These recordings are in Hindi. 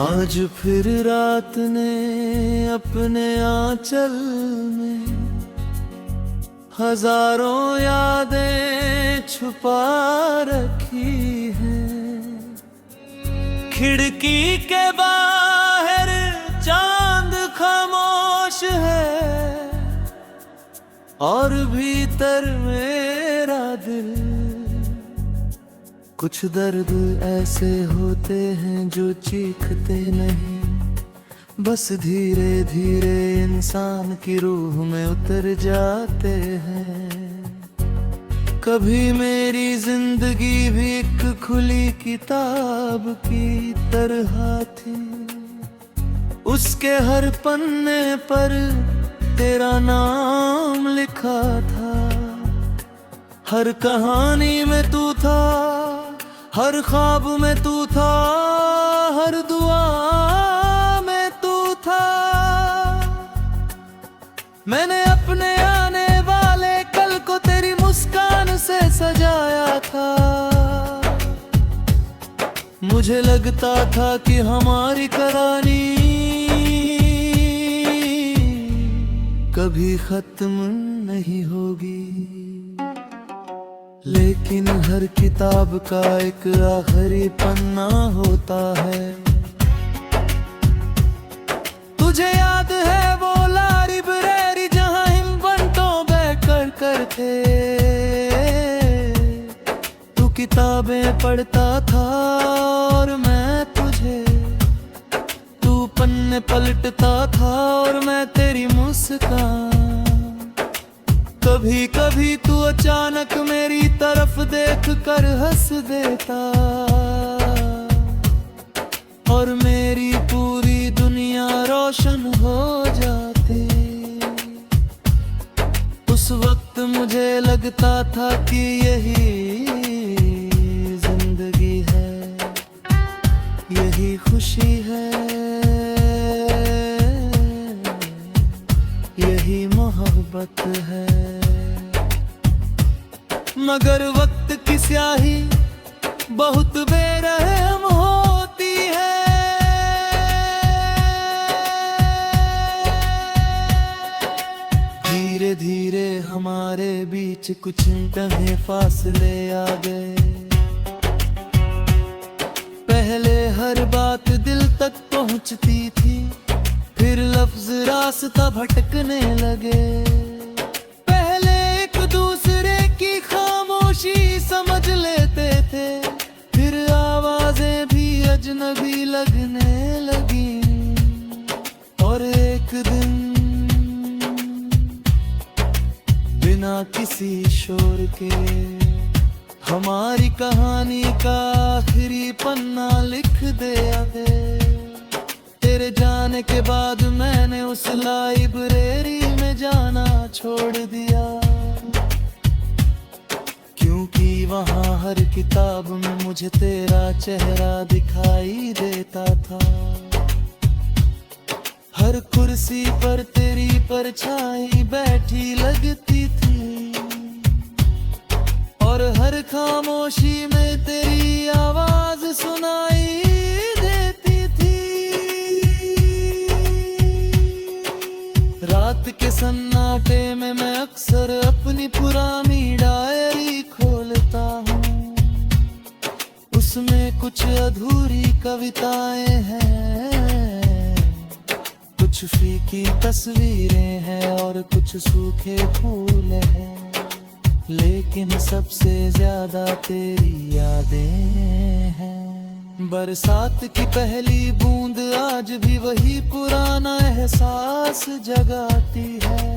आज फिर रात ने अपने आंचल में हजारों यादें छुपा रखी हैं। खिड़की के बाहर चांद खामोश है और भीतर मेरा दिल। कुछ दर्द ऐसे होते हैं जो चीखते नहीं, बस धीरे धीरे इंसान की रूह में उतर जाते हैं। कभी मेरी जिंदगी भी एक खुली किताब की तरह थी, उसके हर पन्ने पर तेरा नाम लिखा था। हर कहानी में तू था, हर ख्वाब में तू था, हर दुआ में तू था। मैंने अपने आने वाले कल को तेरी मुस्कान से सजाया था। मुझे लगता था कि हमारी कहानी कभी खत्म नहीं होगी, लेकिन हर किताब का एक आखिरी पन्ना होता है। तुझे याद है वो लाइब्रेरी जहां हम बंटों बैठकर करते, तू किताबें पढ़ता था और मैं तुझे, तू पन्ने पलटता था और मैं तेरी मुस्कान। कभी कभी तू अचानक मेरी तरफ देख कर हंस देता और मेरी पूरी दुनिया रोशन हो जाती। उस वक्त मुझे लगता था कि यही जिंदगी है, यही खुशी है, यही मोहब्बत है। मगर वक्त की स्याही बहुत बेरहम होती है। धीरे धीरे हमारे बीच कुछ कहीं फासले आ गए। पहले हर बात दिल तक पहुंचती थी, फिर लफ्ज रास्ता भटकने लगे। पहले एक दूसरे की खामोशी समझ लेते थे, फिर आवाजें भी अजनबी लगने लगी। और एक दिन बिना किसी शोर के हमारी कहानी का आखिरी पन्ना लिख दिया दे। तेरे जाने के बाद मैंने उस लाइब्रेरी में जाना छोड़ दिया, क्योंकि वहाँ हर किताब में मुझे तेरा चेहरा दिखाई देता था। हर कुर्सी पर तेरी परछाई बैठी लगती थी और हर खामोशी में तेरी आवाज सुनाई देती थी। रात के सन्नाटे में मैं अक्सर अपनी पुरानी डायरी खोलता हूँ, उसमें कुछ अधूरी कविताएं हैं, कुछ फीकी तस्वीरें हैं और कुछ सूखे फूल हैं, लेकिन सबसे ज्यादा तेरी यादें हैं। बरसात की पहली बूंद आज भी वही पुराना एहसास जगाती है।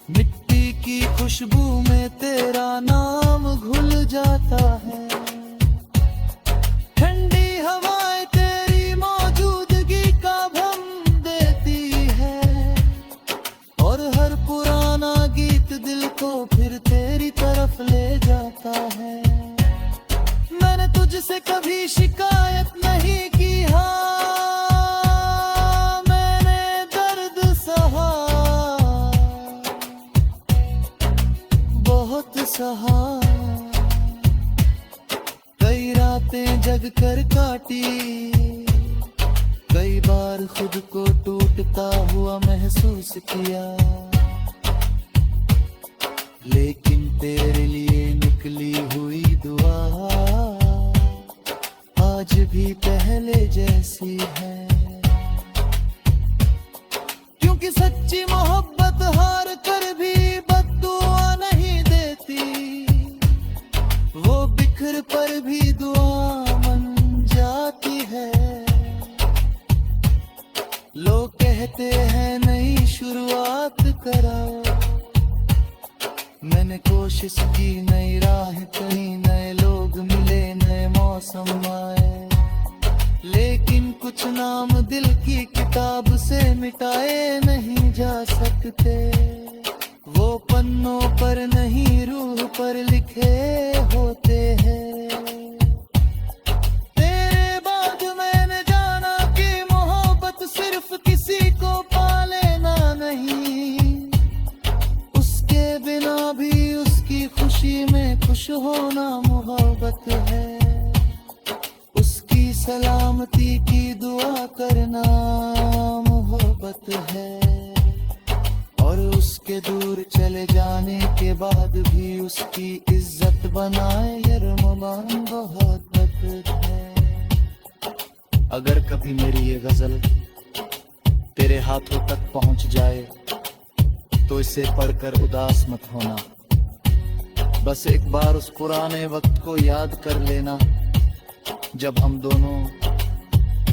मिट्टी की खुशबू में तेरा नाम घुल जाता है। ठंडी हवाएं तेरी मौजूदगी का भ्रम देती है और हर पुराना गीत दिल को फिर तेरी तरफ ले जाता है। मैंने तुझसे कभी शिकायत नहीं की, हाँ मैंने दर्द सहा, बहुत सहा। खुद को टूटता हुआ महसूस किया, लेकिन तेरे लिए निकली हुई दुआ आज भी पहले जैसी है। क्योंकि सच्ची मोहब्बत हार कर भी बद्दुआ नहीं देती, वो बिखर पर भी दुआ बन जाती है। लोग कहते हैं नई शुरुआत कराओ, मैंने कोशिश की नई राह चली, नए लोग मिले, नए मौसम आए, लेकिन कुछ नाम दिल की किताब से मिटाए नहीं जा सकते। वो पन्नों पर नहीं रूह पर लिखे होते हैं। तेरे बाद मैंने जाना कि मोहब्बत सिर्फ किसी को पा लेना नहीं, उसके बिना भी उसकी खुशी में खुश होना मोहब्बत है। उसकी सलामती की दुआ करना मोहब्बत है, और उसके दूर चले जाने के बाद भी उसकी इज्जत बनाए यरमान मोहब्बत है। अगर कभी मेरी ये गजल तेरे हाथों तक पहुंच जाए तो इसे पढ़कर उदास मत होना, बस एक बार उस पुराने वक्त को याद कर लेना जब हम दोनों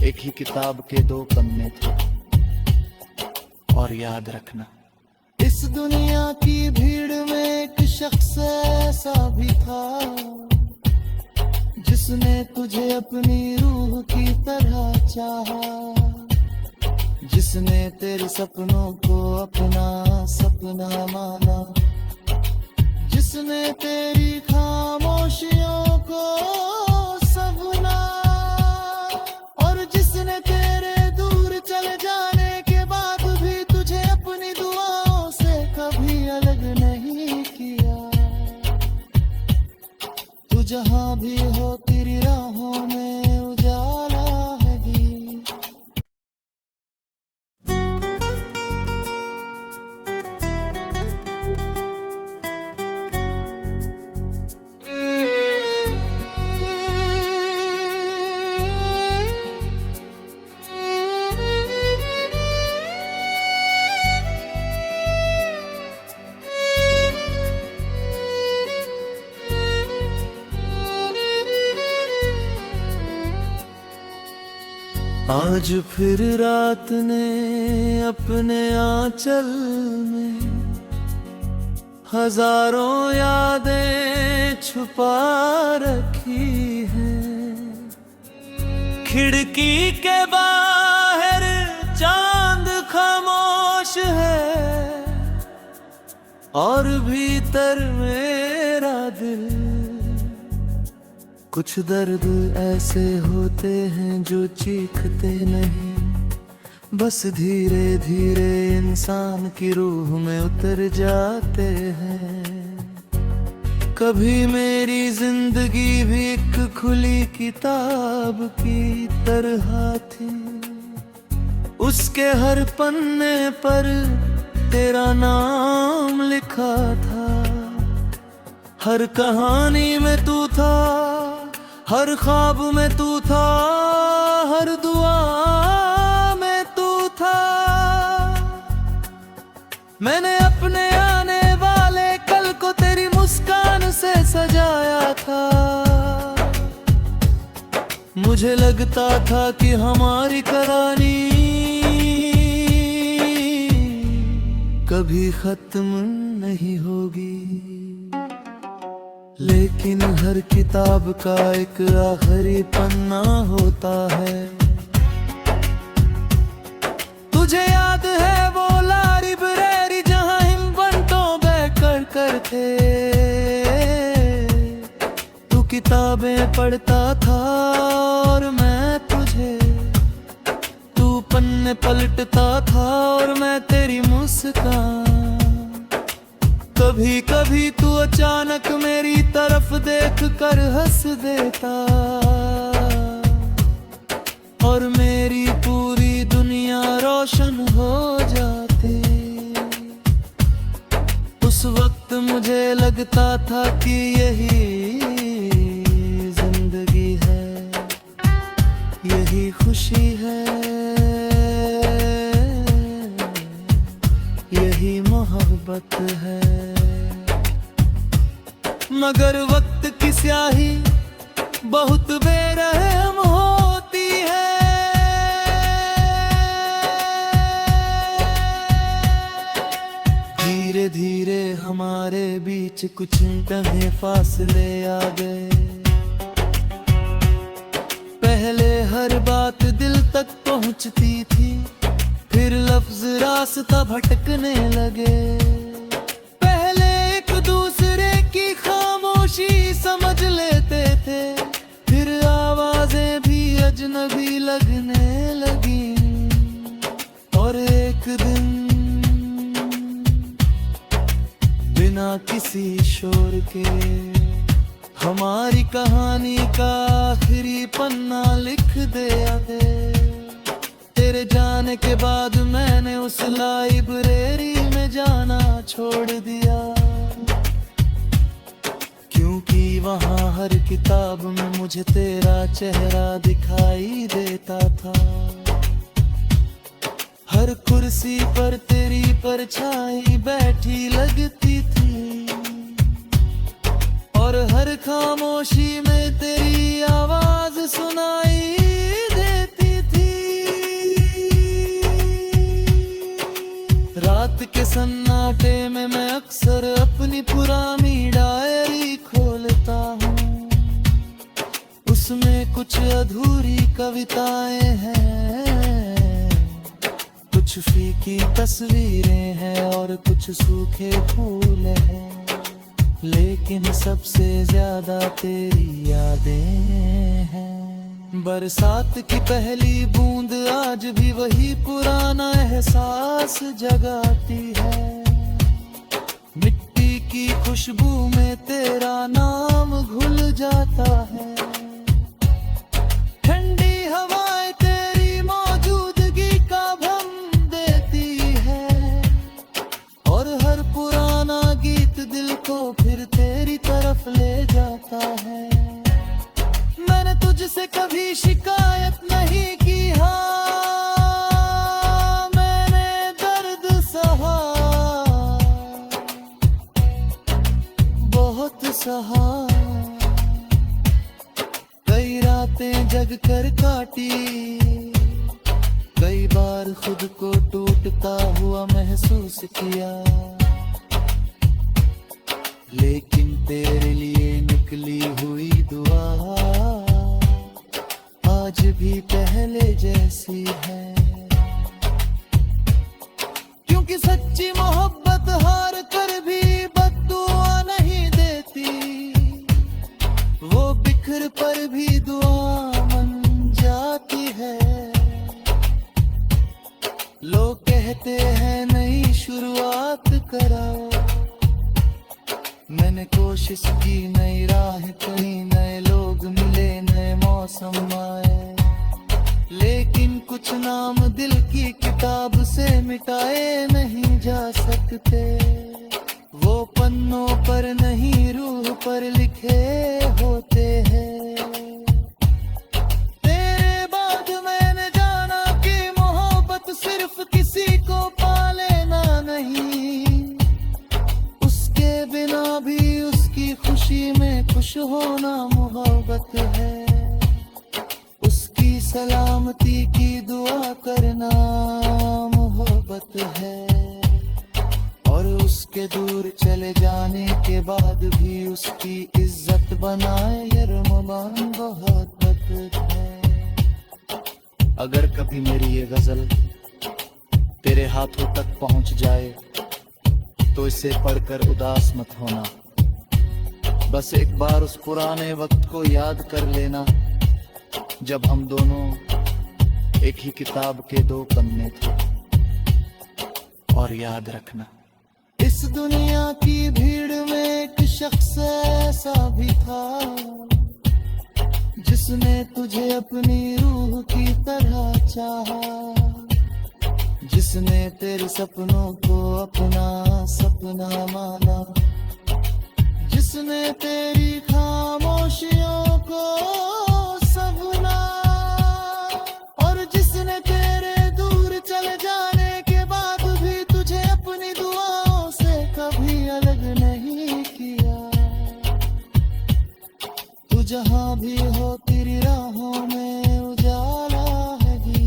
एक ही किताब के दो पन्ने थे। और याद रखना, इस दुनिया की भीड़ में एक शख्स ऐसा भी था जिसने तुझे अपनी रूह की तरह चाहा, जिसने तेरे सपनों को अपना सपना माना, जिसने तेरी खामोशियों को सपना, और जिसने तेरे दूर चले जाने के बाद भी तुझे अपनी दुआओं से कभी अलग नहीं किया। तू जहां भी हो तेरी राहों में उजाला है भी। आज फिर रात ने अपने आंचल में हजारों यादें छुपा रखी हैं। खिड़की के बाहर चांद खामोश है, और भीतर मेरा दिल। कुछ दर्द ऐसे होते हैं जो चीखते नहीं, बस धीरे धीरे इंसान की रूह में उतर जाते हैं। कभी मेरी जिंदगी भी एक खुली किताब की तरह थी, उसके हर पन्ने पर तेरा नाम लिखा था। हर कहानी में तू था, हर ख्वाब में तू था, हर दुआ में तू था। मैंने अपने आने वाले कल को तेरी मुस्कान से सजाया था। मुझे लगता था कि हमारी कहानी कभी खत्म नहीं होगी, लेकिन हर किताब का एक आखिरी पन्ना होता है। तुझे याद है वो लाइब्रेरी जहां हम बंटों बैठकर करते, तू किताबें पढ़ता था और मैं तुझे, तू पन्ने पलटता था और मैं तेरी मुस्कान। कभी कभी तू अचानक मेरी तरफ देख कर हंस देता, और मेरी पूरी दुनिया लगता था कि यही जिंदगी है, यही खुशी है, यही मोहब्बत है। मगर वक्त की स्याही बहुत बेरहम होती है। धीरे धीरे हमारे बीच कुछ कहीं फासले आ गए। पहले हर बात दिल तक पहुंचती थी, फिर लफ्ज रास्ता भटकने लगे। पहले एक दूसरे की खामोशी समझ लेते थे, फिर आवाजें भी अजनबी लगने लगी। और एक दिन बिना किसी शोर के हमारी कहानी का आखिरी पन्ना लिख दिया दे। तेरे जाने के बाद मैंने उस लाइब्रेरी में जाना छोड़ दिया, क्योंकि वहाँ हर किताब में मुझे तेरा चेहरा दिखाई देता था। हर कुर्सी पर तेरी परछाई बैठी लगती थी, और हर खामोशी में तेरी आवाज सुनाई देती थी। रात के सन्नाटे में मैं अक्सर अपनी पुरानी डायरी खोलता हूँ। उसमें कुछ अधूरी कविताएं हैं, कुछ फीकी तस्वीरें हैं और कुछ सूखे फूल हैं, लेकिन सबसे ज्यादा तेरी यादें हैं। बरसात की पहली बूंद आज भी वही पुराना एहसास जगाती है। मिट्टी की खुशबू में तेरा नाम घुल जाता है। ठंडी हवाएं तेरी मौजूदगी का भ्रम देती है, और हर पुराना गीत दिल को फिर तेरी तरफ ले जाता है। मैंने तुझसे कभी शिकायत नहीं की, हाँ मैंने दर्द सहा, बहुत सहा। कई रातें जग कर काटी, कई बार खुद को टूटता हुआ महसूस किया, लेकिन तेरे लिए निकली हुई दुआ आज भी पहले जैसी है। क्योंकि सच्ची मोहब्बत हार कर भी बद्दुआ नहीं देती, वो बिखर पर भी दुआ बन जाती है। लोग कहते हैं नई शुरुआत कराओ, मैंने कोशिश की नई राह चुनी, नए लोग मिले, नए मौसम आए, लेकिन कुछ नाम दिल की किताब से मिटाए नहीं जा सकते। वो पन्नों पर नहीं रूह पर लिखे होते हैं। तेरे बाद मैंने जाना कि मोहब्बत सिर्फ किसी को पा लेना नहीं, उसके बिना भी उसकी खुशी में खुश होना मोहब्बत है। उसकी सलामती की दुआ करना मोहब्बत है, और उसके दूर चले जाने के बाद भी उसकी इज्जत बनाए ये रमज़ान मोहब्बत है। अगर कभी मेरी ये गजल तेरे हाथों तक पहुंच जाए तो इसे पढ़कर उदास मत होना। बस एक बार उस पुराने वक्त को याद कर लेना जब हम दोनों एक ही किताब के दो पन्ने थे। और याद रखना, इस दुनिया की भीड़ में एक शख्स ऐसा भी था जिसने तुझे अपनी रूह की तरह चाहा, जिसने तेरे सपनों को अपना सपना माना, जिसने तेरी खामोशियों को सबना, और जिसने तेरे दूर चले जाने के बाद भी तुझे अपनी दुआओं से कभी अलग नहीं किया। तू जहां भी हो तेरी राहों में उजाला है जी।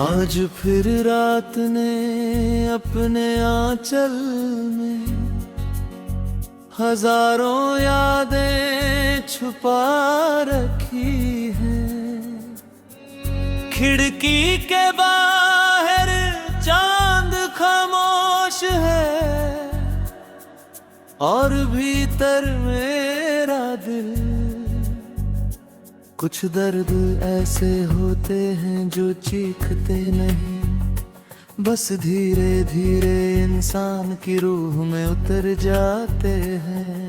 आज फिर रात ने अपने आंचल में हजारों यादें छुपा रखी हैं। खिड़की के बाहर चांद खामोश है, और भीतर मेरा दिल। कुछ दर्द ऐसे होते हैं जो चीखते नहीं, बस धीरे धीरे इंसान की रूह में उतर जाते हैं।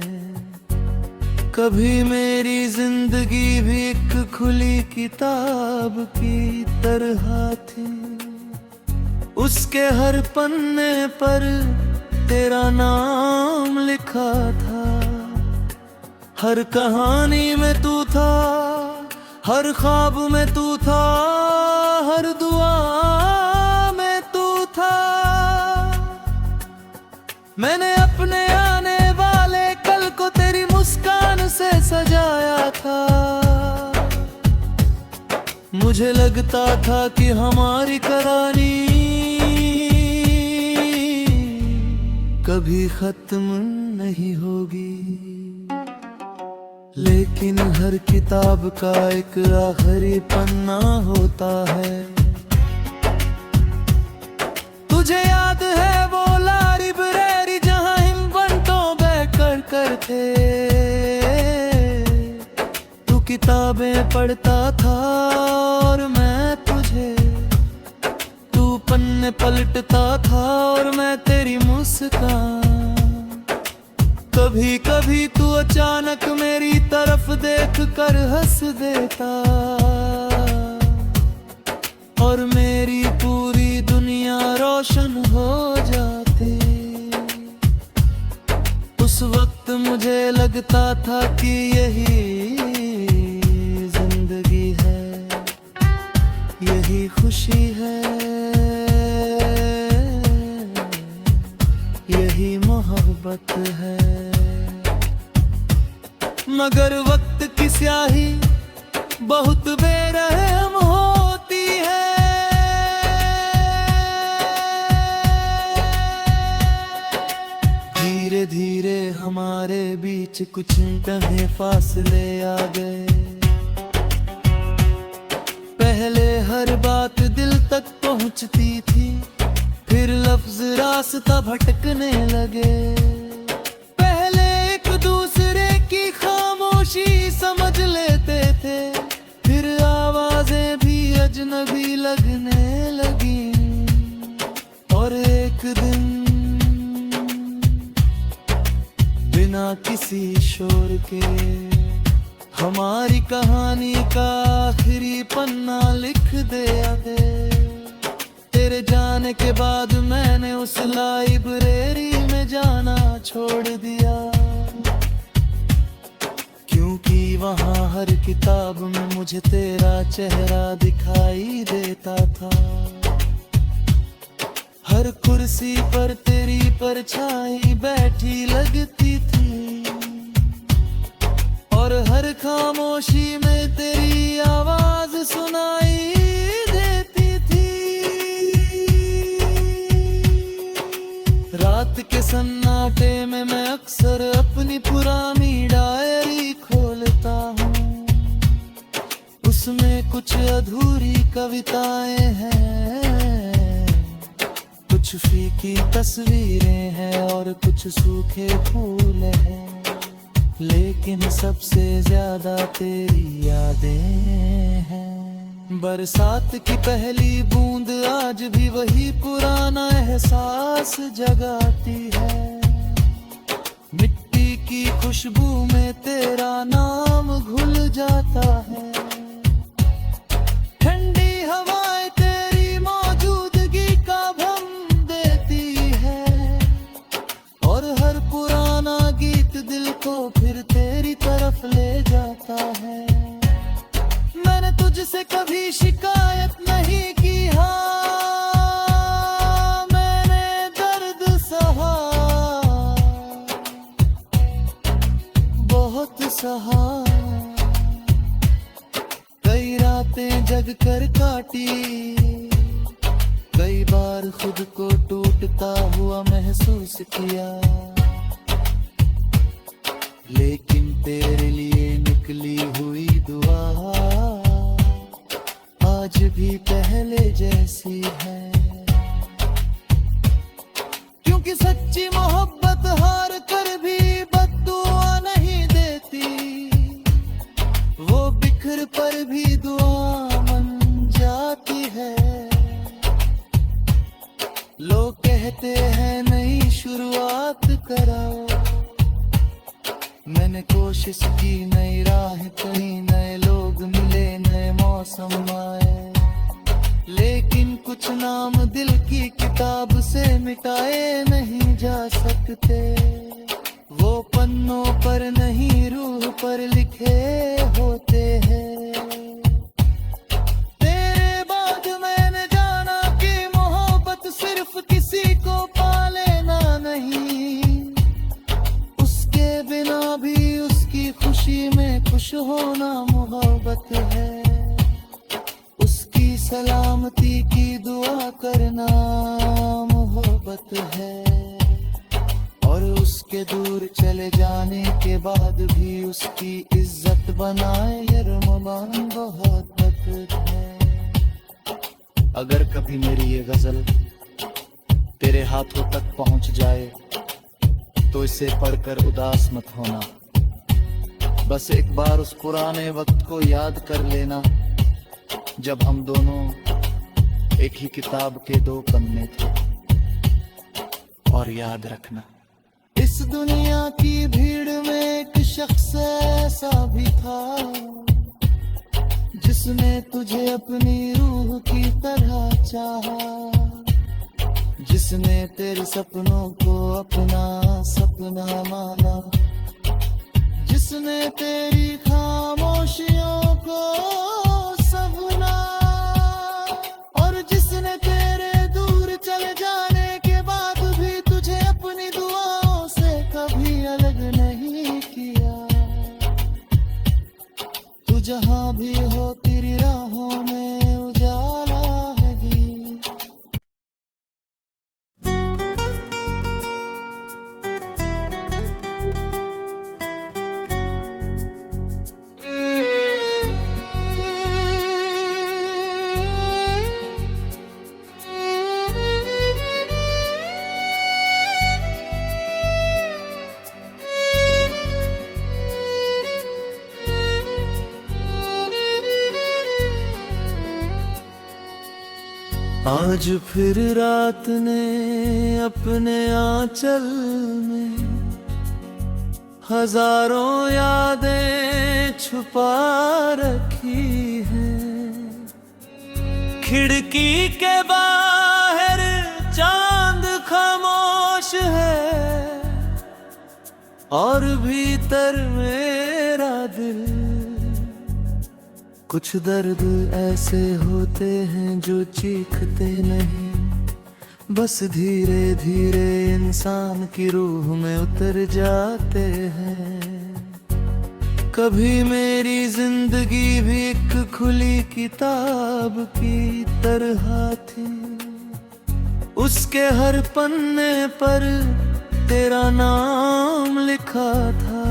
कभी मेरी जिंदगी भी एक खुली किताब की तरह थी, उसके हर पन्ने पर तेरा नाम लिखा था। हर कहानी में तू था, हर ख्वाब में तू था, हर दुआ में तू था। मैंने अपने आने वाले कल को तेरी मुस्कान से सजाया था। मुझे लगता था कि हमारी कहानी कभी खत्म नहीं होगी, लेकिन हर किताब का एक आखिरी पन्ना होता है। तुझे याद है वो लाइब्रेरी जहां हम बंटों बैठकर करते, तू किताबें पढ़ता था और मैं तुझे, तू पन्ने पलटता था और मैं तेरी मुस्कान। कभी कभी तू अचानक मेरी तरफ देख कर हंस देता, और मेरी पूरी दुनिया रोशन हो जाती। उस वक्त मुझे लगता था कि यही जिंदगी है, यही खुशी है, यही मोहब्बत है। मगर वक्त की स्याही बहुत बेरहम होती है। धीरे धीरे हमारे बीच कुछ कहीं फासले आ गए। पहले हर बात दिल तक पहुंचती थी, फिर लफ्ज रास्ता भटकने लगे। पहले एक दूसरे की खामोशी समझ लेते थे, फिर आवाजें भी अजनबी लगने लगी। और एक दिन बिना किसी शोर के हमारी कहानी का आखिरी पन्ना लिख दिया दे। तेरे जाने के बाद मैंने उस लाइब्रेरी में जाना छोड़ दिया, क्योंकि वहाँ हर किताब में मुझे तेरा चेहरा दिखाई देता था। हर कुर्सी पर तेरी परछाई बैठी लगती थी, और हर खामोशी में तेरी आवाज सुनाई देती थी। रात के सन्नाटे में मैं अक्सर अपनी पुरानी डायरी खोलता हूँ, उसमें कुछ अधूरी कविताएं हैं, कुछ फीकी तस्वीरें हैं और कुछ सूखे फूल हैं। लेकिन सबसे ज्यादा तेरी यादें हैं। बरसात की पहली बूंद आज भी वही पुराना एहसास जगाती है। मिट्टी की खुशबू में तेरा नाम घुल जाता है। ठंडी हवाएं तेरी मौजूदगी का भ्रम देती है, और हर पुराना गीत दिल को फिर तेरी तरफ ले जाता है। मैंने तुझसे कभी शिकायत नहीं की, हाँ मैंने दर्द सहा, बहुत सहा। कई रातें जग कर काटी, कई बार खुद को टूटता हुआ महसूस किया, लेकिन तेरे लिए निकली हुई दुआ आज भी पहले जैसी है। क्योंकि सच्ची मोहब्बत हार कर भी बद्दुआ नहीं देती, वो बिखर पर भी दुआ बन जाती है। लोग कहते हैं नई शुरुआत कराओ, मैंने कोशिश की नई राह, कहीं नए लोग मिले, नए मौसम आए, लेकिन कुछ नाम दिल की किताब से मिटाए नहीं जा सकते। वो पन्नों पर नहीं रूह पर लिखे होते हैं। तेरे बाद मैंने जाना कि मोहब्बत सिर्फ किसी को पा लेना नहीं, उसके बिना भी उसकी खुशी में खुश होना मोहब्बत है। उसकी सलामती की दुआ करना मोहब्बत है, और उसके दूर चले जाने के बाद भी उसकी इज्जत बनाए ये रमज़ान मोहब्बत है। अगर कभी मेरी ये गजल तेरे हाथों तक पहुंच जाए तो इसे पढ़कर उदास मत होना। बस एक बार उस पुराने वक्त को याद कर लेना, जब हम दोनों एक ही किताब के दो पन्ने थे। और याद रखना, इस दुनिया की भीड़ में एक शख्स ऐसा भी था, जिसने तुझे अपनी रूह की तरह चाहा, जिसने तेरे सपनों को अपना सपना माना, जिसने तेरी खामोशियों को सपना, और जिसने तेरे दूर चले जाने के बाद भी तुझे अपनी दुआओं से कभी अलग नहीं किया। तू जहां भी हो तेरी राहों में उजाला है गीत। आज फिर रात ने अपने आंचल में हजारों यादें छुपा रखी हैं। खिड़की के बाहर चांद खामोश है, और भीतर मेरा दिल। कुछ दर्द ऐसे होते हैं जो चीखते नहीं, बस धीरे धीरे इंसान की रूह में उतर जाते हैं। कभी मेरी जिंदगी भी एक खुली किताब की तरह थी, उसके हर पन्ने पर तेरा नाम लिखा था।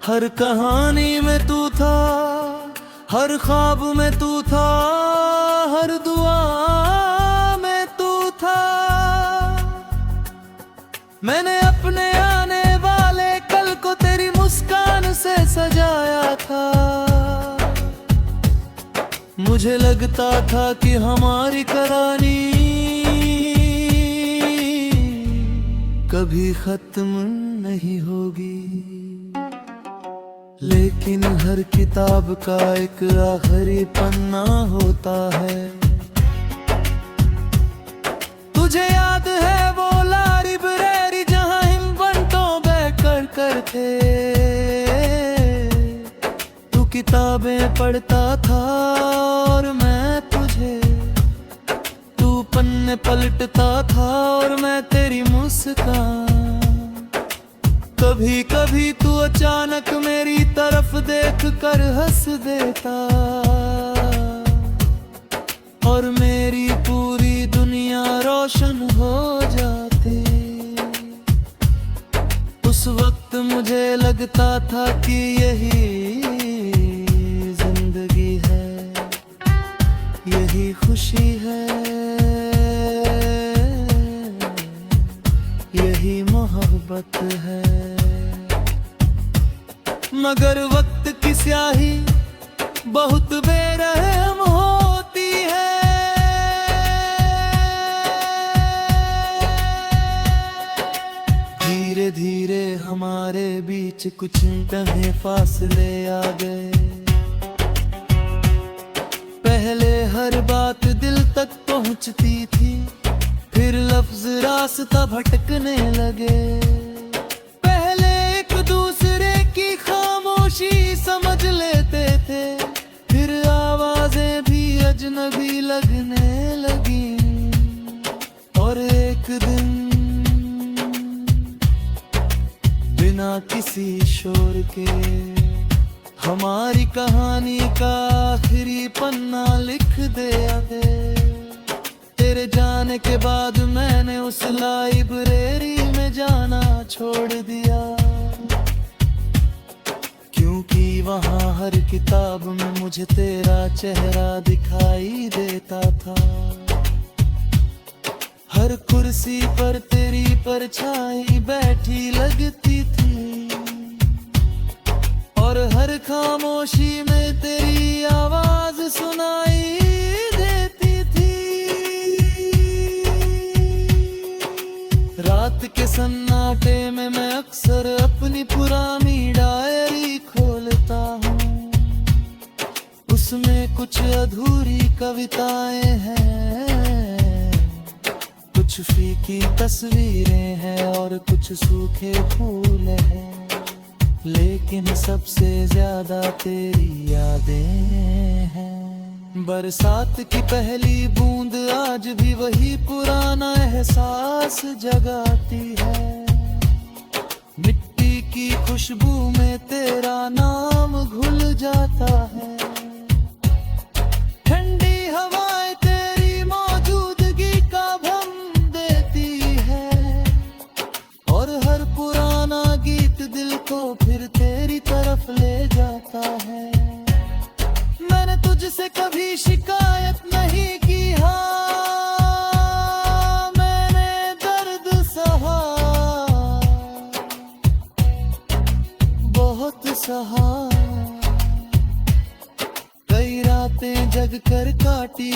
हर कहानी में तू था, हर ख्वाब में तू था, हर दुआ में तू था। मैंने अपने आने वाले कल को तेरी से सजाया था। मुझे लगता था कि हमारी कहानी कभी खत्म नहीं होगी, लेकिन हर किताब का एक आखिरी पन्ना होता है। तुझे याद है वो लाइब्रेरी जहां हम बंटों बैठकर करते, तू किताबें पढ़ता था और मैं तुझे, तू पन्ने पलटता था और मैं तेरी मुस्कान। कभी कभी तू अचानक मेरी तरफ देख कर हंस देता और मेरी पूरी दुनिया रोशन हो जाती। उस वक्त मुझे लगता था कि यही जिंदगी है, यही खुशी है, यही मोहब्बत है। मगर वक्त की स्याही बहुत बेरहम होती है। धीरे धीरे हमारे बीच कुछ टहे फासले आ गए। पहले हर बात दिल तक पहुंचती थी, फिर लफ्ज रास्ता भटकने लगे। पहले एक दूसरे की खामोशी समझ लेते थे, फिर आवाजें भी अजनबी लगने लगी। और एक दिन बिना किसी शोर के हमारी कहानी का आखिरी पन्ना लिख दिया दे। तेरे जाने के बाद मैंने उस लाइब्रेरी में जाना छोड़ दिया, क्योंकि वहाँ हर किताब में मुझे तेरा चेहरा दिखाई देता था। हर कुर्सी पर तेरी परछाई बैठी लगती थी और हर खामोशी में तेरी आवाज सुनाई देती थी। रात के सन्नाटे में मैं अक्सर अपनी पुरानी डायरी खोलता हूँ, उसमें कुछ अधूरी कविताएं हैं, कुछ फीकी तस्वीरें हैं और कुछ सूखे फूल हैं, लेकिन सबसे ज्यादा तेरी यादें हैं। बरसात की पहली बूंद आज भी वही पुराना एहसास जगाती है। मिट्टी की खुशबू में तेरा नाम घुल जाता है। ठंडी हवाएं तेरी मौजूदगी का भ्रम देती है और हर पुराना गीत दिल को फिर तेरी तरफ ले जाता है। मैंने तुझसे कभी शिकायत नहीं की, हाँ मैंने दर्द सहा, बहुत सहा। कई रातें जग कर काटी,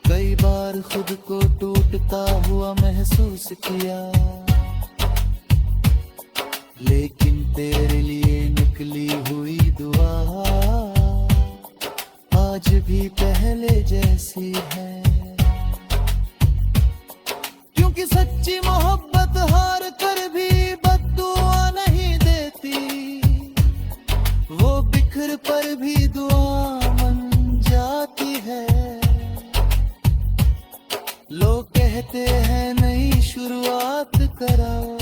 कई बार खुद को टूटता हुआ महसूस किया, लेकिन तेरे लिए निकली हुई दुआ आज भी पहले जैसी है। क्योंकि सच्ची मोहब्बत हार कर भी बद्दुआ नहीं देती, वो बिखर पर भी दुआ बन जाती है। लोग कहते हैं नई शुरुआत कराओ,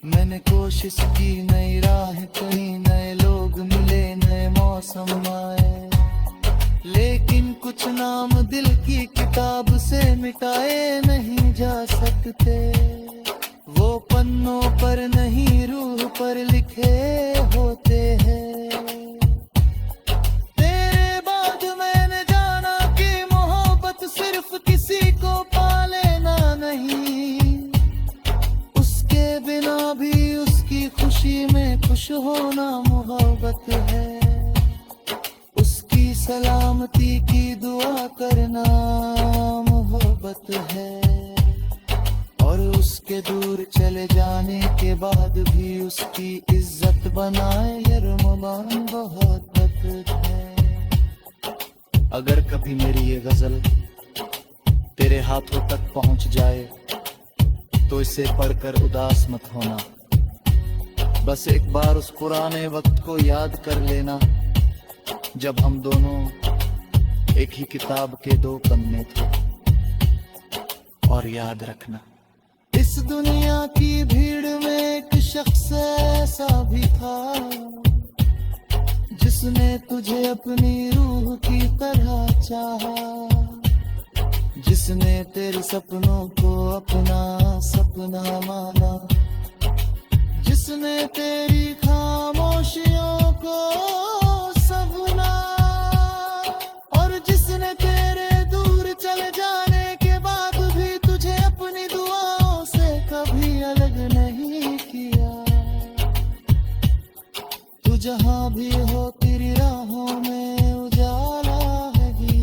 मैंने कोशिश की नई राह, कहीं नए लोग मिले, नए मौसम आए, लेकिन कुछ नाम दिल की किताब से मिटाए नहीं जा सकते। वो पन्नों पर नहीं रूह पर लिखे होते हैं। तेरे बाद मैंने जाना कि मोहब्बत सिर्फ किसी को पा लेना नहीं, उसके बिना भी उसकी खुशी करना मोहब्बत है, और उसके दूर चले जाने के बाद भी उसकी इज्जत बनाए ये रमज़ान बहुत है। अगर कभी मेरी ये गजल तेरे हाथों तक पहुंच जाए तो इसे पढ़कर उदास मत होना। बस एक बार उस पुराने वक्त को याद कर लेना जब हम दोनों एक ही किताब के दो पन्ने थे। और याद रखना, इस दुनिया की भीड़ में एक शख्स ऐसा भी था जिसने तुझे अपनी रूह की तरह चाहा, जिसने तेरे सपनों को अपना सपना माना, जिसने तेरी खामोशियों को सपना, और जिसने तेरे दूर चले जाने के बाद भी तुझे अपनी दुआओं से कभी अलग नहीं किया। तू जहां भी हो तेरी राहों में उजाला है ही।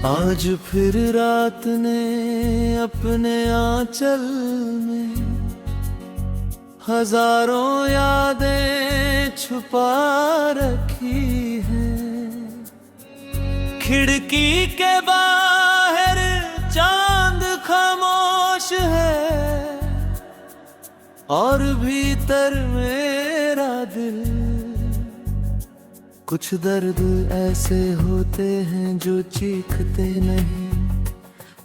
आज फिर रात ने अपने आंचल में हजारों यादें छुपा रखी हैं। खिड़की के बाहर चांद खामोश है और भीतर मेरा दिल। कुछ दर्द ऐसे होते हैं जो चीखते नहीं,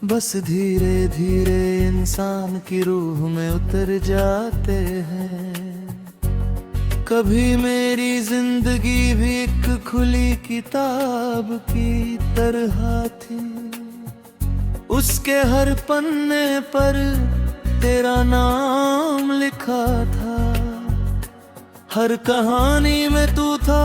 बस धीरे धीरे इंसान की रूह में उतर जाते हैं। कभी मेरी जिंदगी भी एक खुली किताब की तरह थी, उसके हर पन्ने पर तेरा नाम लिखा था। हर कहानी में तू था